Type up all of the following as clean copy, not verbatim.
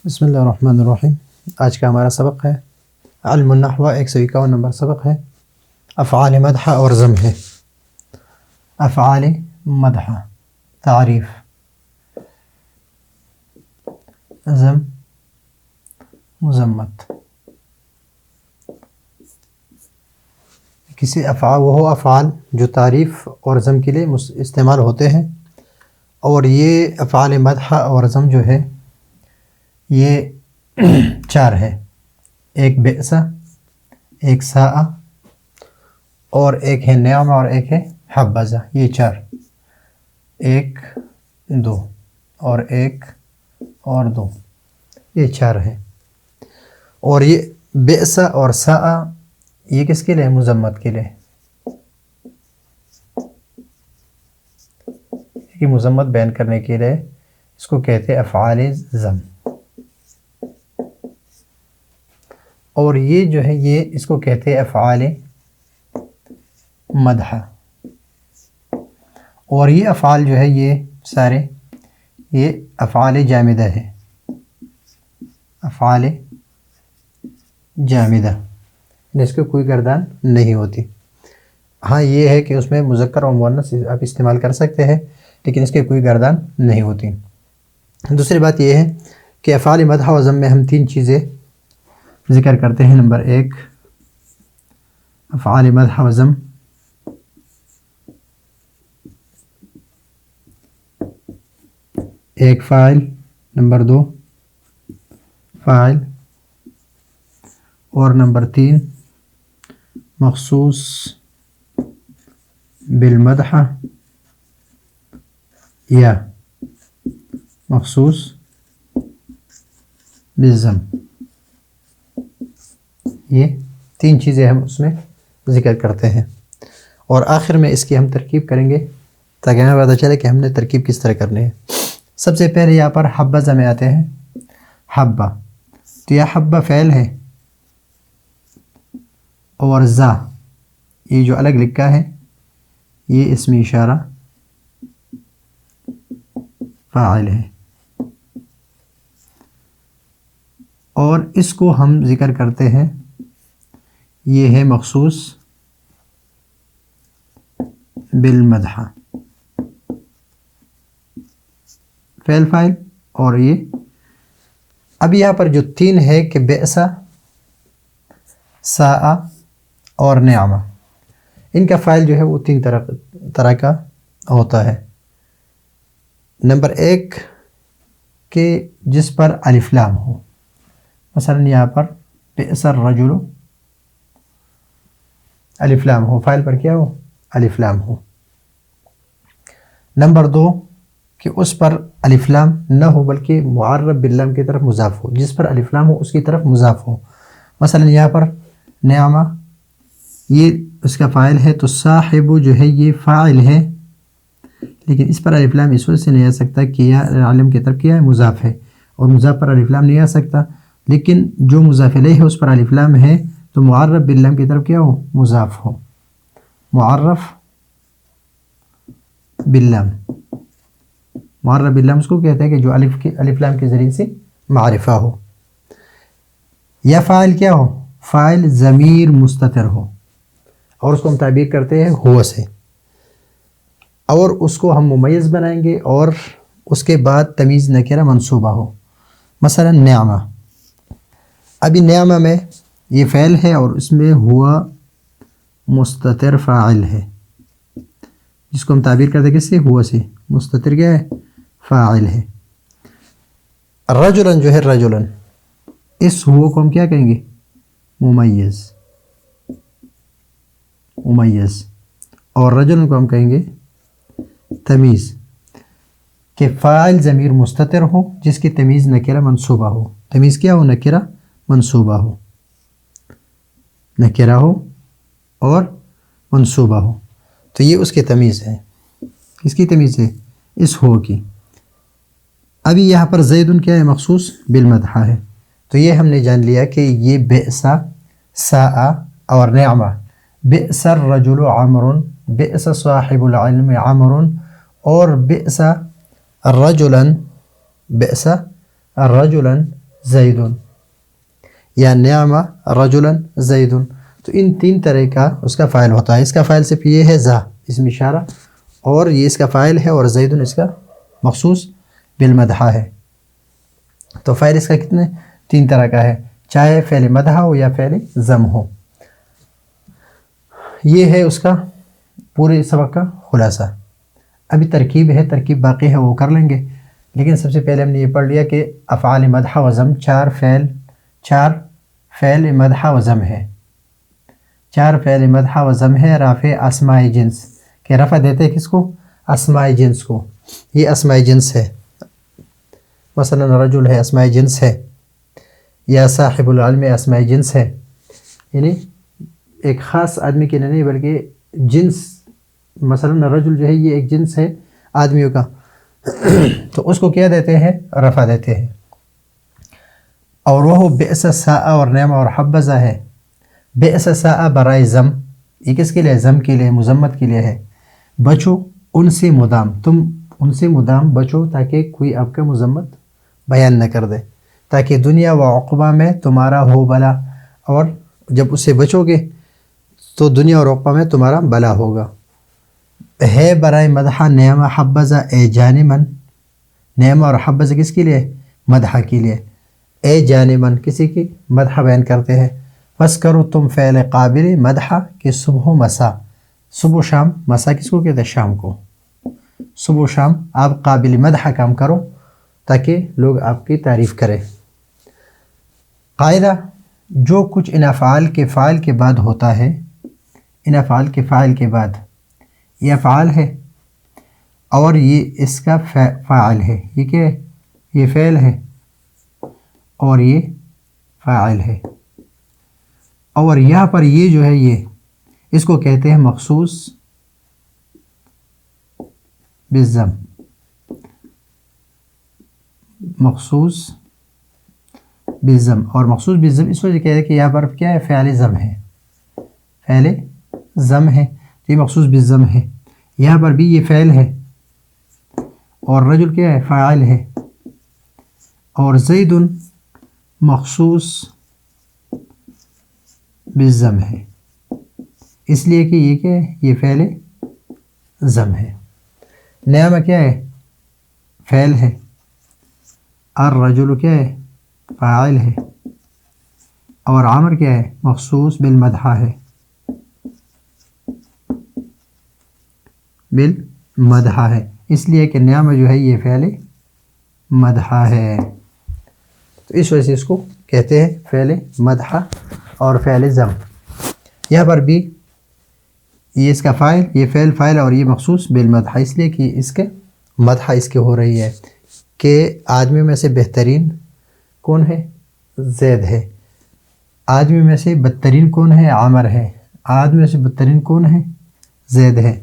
بسم اللہ الرحمن الرحیم۔ آج کا ہمارا سبق ہے علم النحو، 151 نمبر سبق ہے، افعال مدح اور ذم ہے۔ افعال مدح، تعریف، ذم، مذمت۔ کسی افعال، وہ افعال جو تعریف اور ذم کے لیے استعمال ہوتے ہیں، اور یہ افعال مدح اور ذم جو ہے یہ 4 ہے، ایک بئس، ایک ساء، اور ایک ہے نعم، اور ایک ہے حبذا۔ یہ 4، 1 2 اور 1 اور 2، یہ 4 ہے۔ اور یہ بئس اور ساء یہ کس کے لیے؟ مذمت کے لیے، کہ مذمت بیان کرنے کے لیے اس کو کہتے ہیں افعال ذم۔ اور یہ جو ہے یہ اس کو کہتے ہیں افعال مدح۔ اور یہ افعال جو ہے یہ سارے یہ افعال جامدہ ہے، افعال جامدہ، اس کو کوئی گردان نہیں ہوتی۔ ہاں یہ ہے کہ اس میں مذکر اور مؤنث آپ استعمال کر سکتے ہیں، لیکن اس کے کوئی گردان نہیں ہوتی۔ دوسری بات یہ ہے کہ افعال مدح و ذم میں ہم 3 چیزیں ذکر کرتے ہیں۔ نمبر 1 افعال مدح و ذم، ایک فاعل، نمبر 2 فاعل، اور نمبر 3 مخصوص بالمدح یا مخصوص بالذم۔ یہ 3 چیزیں ہم اس میں ذکر کرتے ہیں، اور آخر میں اس کی ہم ترکیب کریں گے تاکہ ہمیں پتہ چلے کہ ہم نے ترکیب کس طرح کرنی ہے۔ سب سے پہلے یہاں پر حبذا میں آتے ہیں۔ حبہ، تو یہ حبہ فعل ہے، اور ذا یہ جو الگ لکھا ہے یہ اسم اشارہ فاعل ہے، اور اس کو ہم ذکر کرتے ہیں، یہ ہے مخصوص بالمدح، فعل فاعل۔ اور یہ اب یہاں پر جو 3 ہے کہ بئس، ساء اور نعمہ، ان کا فاعل جو ہے وہ 3 طرح کا ہوتا ہے۔ نمبر 1 کہ جس پر الف لام ہو، مثلا یہاں پر بئس الرجل، الف لام ہو، فاعل پر کیا ہو؟ الف لام ہو۔ نمبر 2 کہ اس پر الف لام نہ ہو بلکہ معرب باللام کی طرف مضاف ہو، جس پر الف لام ہو اس کی طرف مضاف ہو۔ مثلا یہاں پر نعمہ یہ اس کا فاعل ہے، تو صاحب جو ہے یہ فاعل ہے، لیکن اس پر الف لام اس وجہ سے نہیں آ سکتا کہ یہ عالم کی طرف کیا ہے؟ مضاف ہے، اور مضاف پر الف لام نہیں آ سکتا، لیکن جو مضاف الیہ ہے اس پر الف لام ہے، تو معرب باللام کی طرف کیا ہو؟ مضاف ہو، معرف باللام۔ معرب باللام اس کو کہتا ہے کہ جو الف لام کے ذریعے سے معرفہ ہو، یا فاعل کیا ہو؟ فاعل ضمیر مستتر ہو، اور اس کو ہم تعبیر کرتے ہیں ہو سے، اور اس کو ہم ممیز بنائیں گے، اور اس کے بعد تمیز نکرہ منصوبہ ہو۔ مثلا نعمہ، ابھی نعمہ میں یہ فعل ہے اور اس میں ہوا مستتر فاعل ہے، جس کو ہم تعبیر کرتے ہیں کس سے؟ ہوا سے۔ مستتر کیا ہے؟ فاعل ہے۔ رجلاً جو ہے رجلاً، اس ہوا کو ہم کیا کہیں گے؟ ممیز، ممیز، اور رجلاً کو ہم کہیں گے تمیز، کہ فاعل ضمیر مستتر ہو جس کی تمیز نکرہ منصوبہ ہو۔ تمیز کیا ہو؟ نکرہ منصوبہ ہو، نکرہ ہو اور منصوبہ ہو، تو یہ اس کی تمیز ہے۔ کس کی تمیز ہے؟ اس ہو کی۔ ابھی یہاں پر زید کیا ہے؟ مخصوص بالمدح ہے، تو یہ ہم نے جان لیا کہ یہ بئس، ساء اور نعمہ۔ بئس الرجل عمر، بئس صاحب العلم عمر، اور بئس الرجلا، بئس الرجلا زیدن یا نعم رجلا زیدن. تو ان تین طرح کا اس کا فاعل ہوتا ہے. اس کا فاعل صرف یہ ہے ذا اسم اشارہ، اور یہ اس کا فاعل ہے، اور زیدن اس کا مخصوص بالمدح ہے. تو فاعل اس کا کتنے تین طرح کا ہے، چاہے فعل مدح ہو یا فعل ذم ہو. یہ ہے اس کا پورے سبق کا خلاصہ. ابھی ترکیب ہے، ترکیب باقی ہے، وہ کر لیں گے. لیکن سب سے پہلے ہم نے یہ پڑھ لیا کہ افعال مدح و ذم چار فعل مدح و ذم ہے. چار فعل مدح و ذم ہے. رافع اسماء جنس، کہ رفع دیتے ہیں کس کو؟ اسماء جنس کو. یہ اسماء جنس ہے، مثلا رجل ہے اسماء جنس ہے، یا صاحب العلم اسماء جنس ہے. یعنی ایک خاص آدمی کے نہیں بلکہ جنس. مثلا رجل جو ہے یہ ایک جنس ہے آدمیوں کا، تو اس کو کیا دیتے ہیں؟ رفع دیتے ہیں. اور وہ بئس ساء اور نعم اور حبذا ہے. بئس ساء برائے ذم، یہ کس کے لیے؟ ذم کے لیے، مذمت کے لیے ہے. بچو ان سے مدام، تم ان سے مدام بچو تاکہ کوئی آپ کا مذمت بیان نہ کر دے، تاکہ دنیا و عقبہ میں تمہارا ہو بلا. اور جب اس سے بچو گے تو دنیا اور عقبہ میں تمہارا بلا ہوگا. ہے برائے مدح نعم حبذا اے جانمن. نعم اور حبذا کس کے لیے؟ مدح کے لیے. اے جانمن کسی کی مدح بیان کرتے ہیں. بس کرو تم فعل قابل مدح کہ صبح و مسا. صبح و شام، مسا کس کو کہتے ہیں؟ شام کو. صبح و شام آپ قابل مدح کام کرو تاکہ لوگ آپ کی تعریف کریں. قاعدہ، جو کچھ ان افعال کے فاعل کے بعد ہوتا ہے، ان افعال کے فاعل کے بعد، یہ افعال ہے اور یہ اس کا فاعل ہے. یہ کیا ہے؟ یہ فعل ہے اور یہ فاعل ہے. اور یہاں پر یہ جو ہے یہ اس کو کہتے ہیں مخصوص بالضم. مخصوص بالضم. اور مخصوص بالضم اس وجہ کہتے ہیں کہ یہاں پر کیا ہے؟ فعل ضم ہے. فعل ضم ہے، یہ مخصوص بالضم ہے. یہاں پر بھی یہ فعل ہے اور رجل کیا ہے؟ فاعل ہے. اور زید مخصوص بالضم ہے، اس لیے کہ یہ کیا ہے؟ یہ فعل ضم ہے. نعم کیا ہے؟ فعل ہے. الرجل کیا ہے؟ فاعل ہے. اور عامر کیا ہے؟ مخصوص بالمدح ہے. بالمدح ہے، اس لیے کہ نعم جو ہے یہ فعل مدح ہے. تو اس وجہ سے اس کو کہتے ہیں فعل مدح اور فعل ضم. یہاں پر بھی یہ اس کا فاعل، یہ فعل فاعل اور یہ مخصوص بالمدح، اس لیے کہ اس کے مدح اس کے ہو رہی ہے کہ آدمی میں سے بہترین کون ہے؟ زید ہے. آدمی میں سے بدترین کون ہے؟ عامر ہے. آدمی میں سے بدترین کون ہے؟ زید ہے.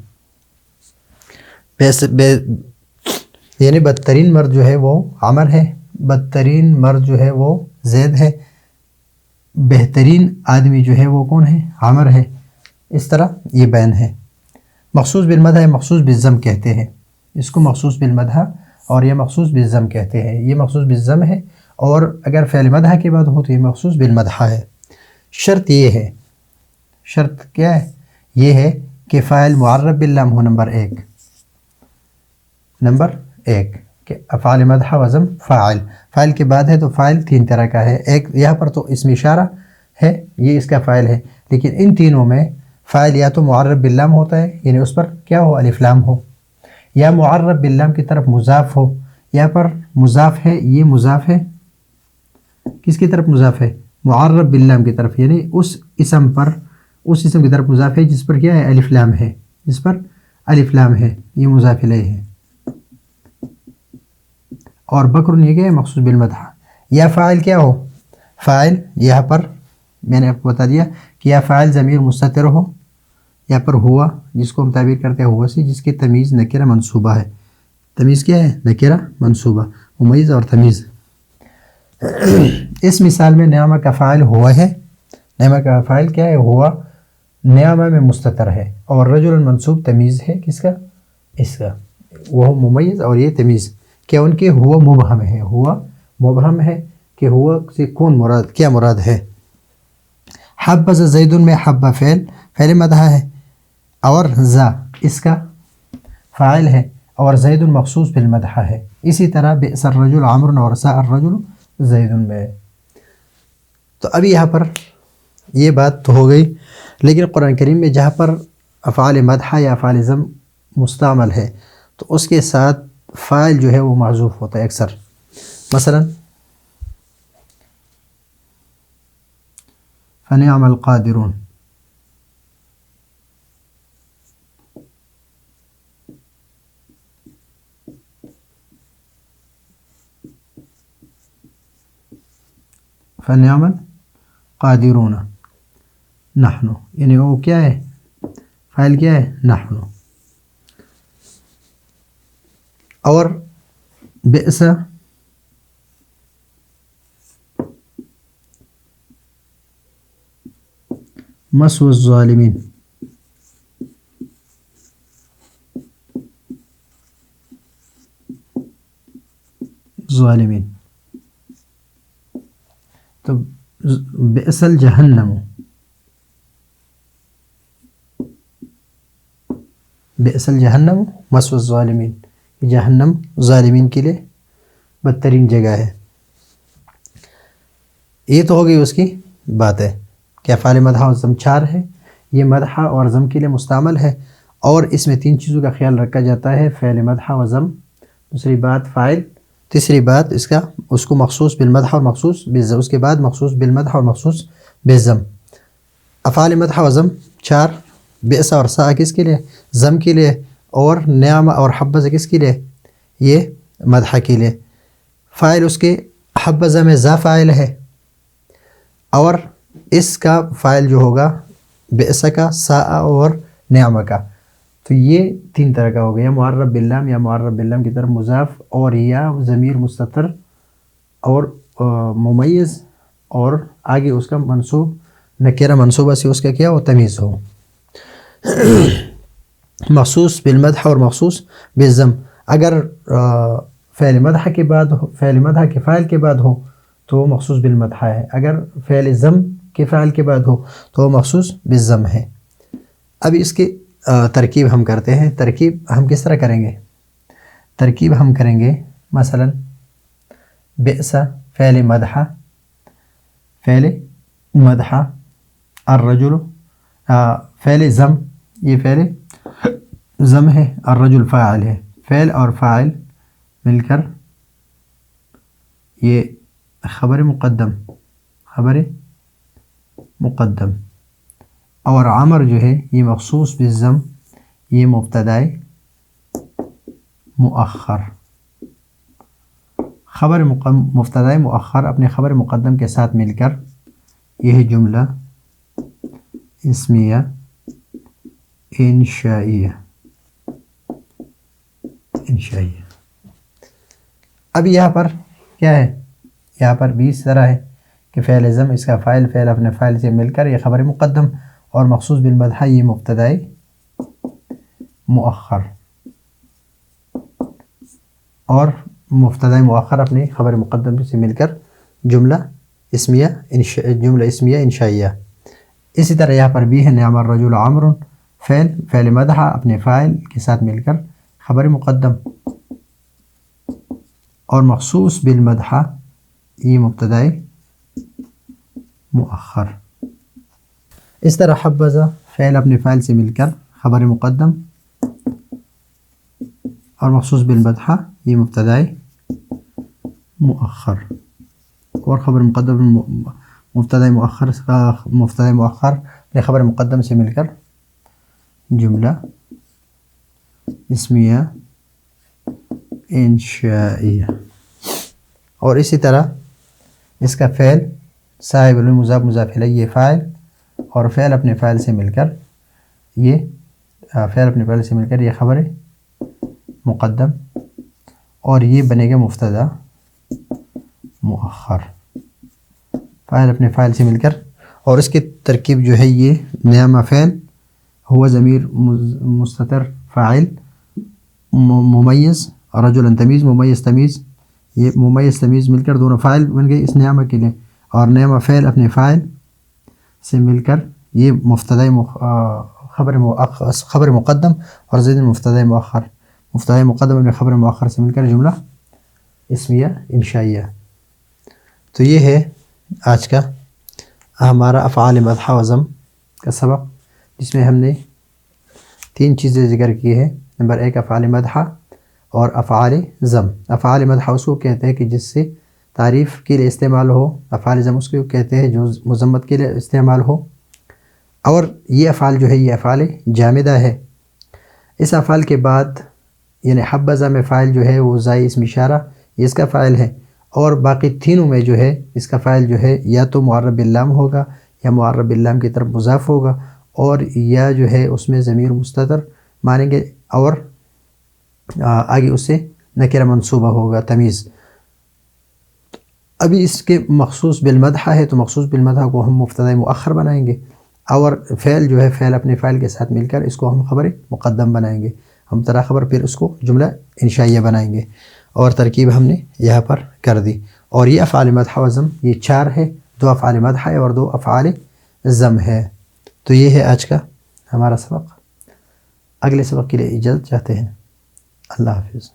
یعنی بدترین مرد جو ہے وہ عامر ہے، بدترین مرد جو ہے وہ زید ہے، بہترین آدمی جو ہے وہ کون ہے؟ عامر ہے. اس طرح یہ بیان ہے. مخصوص بالمدح مخصوص بالضم کہتے ہیں اس کو. مخصوص بالمدح اور یہ مخصوص بالضم کہتے ہیں. یہ مخصوص بالضم ہے، اور اگر فعل مدح کے بعد ہو تو یہ مخصوص بالمدح ہے. شرط یہ ہے، شرط کیا ہے؟ یہ ہے کہ فاعل معرب باللام ہو. نمبر ایک کہ افعال مدح و ضم فاعل. فاعل کے بعد ہے تو فاعل تین طرح کا ہے. ایک یہاں پر تو اسم اشارہ ہے، یہ اس کا فاعل ہے. لیکن ان تینوں میں فاعل یا تو معرب باللام ہوتا ہے، یعنی اس پر کیا ہو؟ الف لام ہو، یا معرب باللام کی طرف مضاف ہو. یہاں پر مضاف ہے، یہ مضاف ہے کس کی طرف؟ مضاف ہے معرب باللام کی طرف، یعنی اس اسم کی طرف مضاف ہے جس پر کیا ہے؟ الف لام ہے. جس پر الف لام ہے یہ مضاف الیہ ہے. اور بکر یہ کیا ہے؟ مخصوص بالمدح. یا فاعل کیا ہو؟ فاعل یہاں پر میں نے آپ کو بتا دیا کہ یا فاعل ضمیر مستتر ہو. یہاں پر ہوا جس کو ہم تعبیر کرتے ہیں ہوا سے، جس کی تمیز نکرہ منصوبہ ہے. تمیز کیا ہے؟ نکرہ منصوبہ. ممیز اور تمیز. اس مثال میں نعمہ کا فاعل ہوا ہے. نعمہ کا فاعل کیا ہے؟ ہوا. نعمہ میں مستتر ہے، اور رجل منصوب تمیز ہے کس کا؟ اس کا. وہ ممیز اور یہ تمیز. کیا ان کے ہوا مبہم ہے؟ ہوا مبہم ہے کہ ہوا سے کون مراد کیا مراد ہے. حبذ زیدن میں حبہ فعل مدح ہے اور ذا اس کا فاعل ہے اور زید مخصوص بالمدح ہے. اسی طرح بئس الرجل عمرو اور ساء الرجل زید میں. تو ابھی یہاں پر یہ بات تو ہو گئی، لیکن قرآن کریم میں جہاں پر افعال مدح یا افعال ذم مستعمل ہے تو اس کے ساتھ فاعل جو ہے وہ محذوف ہوتا ہے اکثر. مثلا فنعم القادرون، فنعم القادرون نحن، یعنی وہ کیا ہے، فاعل کیا ہے، نحن. اور بئس مثوى الظالمین، ظالمین. تو بئس الجہنم، بئس الجہنم مثوى الظالمین، جہنم ظالمین کے لیے بدترین جگہ ہے. یہ تو ہو گئی اس کی بات ہے کہ افعال مدح و ذم 4 ہے، یہ مدح اور ذم کے لیے مستعمل ہے اور اس میں 3 چیزوں کا خیال رکھا جاتا ہے، فعل مدح و ذم، دوسری بات فاعل، تیسری بات اس کو مخصوص بالمدح اور مخصوص بالذم، اس کے بعد مخصوص بالمدح اور مخصوص بالذم. افعال مدح و ذم 4، بئس اور ساء کس کے لیے، ذم کے لیے، اور نعم اور حبذ کس کے لیے، یہ مدح کے لیے. فاعل اس کے حبذ میں ذا فاعل ہے اور اس کا فاعل جو ہوگا بئس کا، ساء اور نعم کا. تو یہ 3 طرح کا ہو گیا، معرب باللام یا معرب باللام کی طرف مضاف، اور یا ضمیر مستتر اور ممیز، اور آگے اس کا منصوب نکرہ منصوبہ سے اس کا کیا ہو، تمیز ہو. مخصوص بالمدح اور مخصوص بالذم. اگر فعل مدح کے بعد ہو، فعل مدح کے فاعل کے بعد ہو تو وہ مخصوص بالمدح ہے، اگر فعل ذم کے فاعل کے بعد ہو تو وہ مخصوص بالذم ہے. اب اس کی ترکیب ہم کرتے ہیں. ترکیب ہم کس طرح کریں گے؟ ترکیب ہم کریں گے مثلا بئس فعل مدح، فعل مدح، الرجل فعل ذم، یہ فعل ذم ہے، الرجل فاعل ہے، فعل اور فاعل مل کر یہ خبر مقدم، خبر مقدم، اور عمر جو ہے یہ مخصوص بالذم، یہ مبتدائے مؤخر. خبر مبتدائے مؤخر اپنے خبر مقدم کے ساتھ مل کر یہ جملہ اسمیہ انشائیہ. اب یہاں پر کیا ہے، یہاں پر بھی اس طرح ہے کہ فعل ذم اس کا فاعل، فعل اپنے فاعل سے مل کر یہ خبر مقدم، اور مخصوص بالمدح یہ مبتدائے مؤخر، اور مبتدائے مؤخر اپنے خبر مقدم سے مل کر جملہ اسمیہ انشائیہ. اسی طرح یہاں پر بھی ہے نعم الرجل عمرو، فعل مدح اپنے فاعل کے ساتھ مل کر خبر مقدم، اور مخصوص بالمدح یہ مبتدائے مؤخر. اس طرح حبذ فعل اپنے فاعل سے مل کر خبر مقدم اور مخصوص بالمدح یہ مبتدائے مؤخر، اور خبر مقدم مبتدائے مؤخر اپنے خبر مقدم سے مل کر جملہ اسمیہ انشائیہ. اور اسی طرح اس کا فعل صاحب المضاف مضاف الیہ یہ فاعل، اور فعل اپنے فاعل سے مل کر یہ خبر مقدم، اور یہ بنے گا مبتدا مؤخر. فاعل اپنے فاعل سے مل کر، اور اس کی ترکیب جو ہے یہ نعم فعل، ہوا ضمیر مستتر فاعل، ممیز رجل تمیز، ممیز تمیز، یہ ممیز تمیز مل کر دونوں فاعل بن گئے اس نعمہ کے لیے، اور نعمہ فعل اپنے فاعل سے مل کر یہ خبر مقدم اور زید مبتدا مؤخر، مبتدا مقدم اپنے خبر مؤخر سے مل کر جملہ اسمیہ انشائیہ۔ تو یہ ہے آج کا ہمارا افعال مدح و ذم کا سبق، جس میں ہم نے 3 چیزیں ذکر کی ہے۔ نمبر 1 افعال مدح اور افعال ذم۔ افعال مدح اس کو کہتے ہیں کہ جس سے تعریف کے لیے استعمال ہو، افعال ذم اس کو کہتے ہیں جو مذمت کے لیے استعمال ہو، اور یہ افعال جو ہے یہ افعال جامدہ ہے۔ اس افعال کے بعد یعنی حبذا میں فاعل جو ہے وہ زائی اسم اشارہ یہ اس کا فاعل ہے، اور باقی تینوں میں جو ہے اس کا فاعل جو ہے یا تو معرب باللام ہوگا یا معرب باللام کی طرف مضاف ہوگا، اور یا جو ہے اس میں ضمیر مستتر مانیں گے، اور آگے اس سے نکرہ منصوبہ ہوگا تمیز۔ ابھی اس کے مخصوص بالمدح ہے تو مخصوص بالمدح کو ہم مبتدا مؤخر بنائیں گے، اور فعل جو ہے فعل اپنے فاعل کے ساتھ مل کر اس کو ہم خبر مقدم بنائیں گے، ہم ترا خبر پھر اس کو جملہ انشائیہ بنائیں گے، اور ترکیب ہم نے یہاں پر کر دی۔ اور یہ افعال مدح و ذم یہ 4 ہے، 2 افعال مدح ہے اور 2 افعال ذم ہے۔ تو یہ ہے آج کا ہمارا سبق۔ اگلے سبق کے لیے اجازت چاہتے ہیں۔ اللہ حافظ۔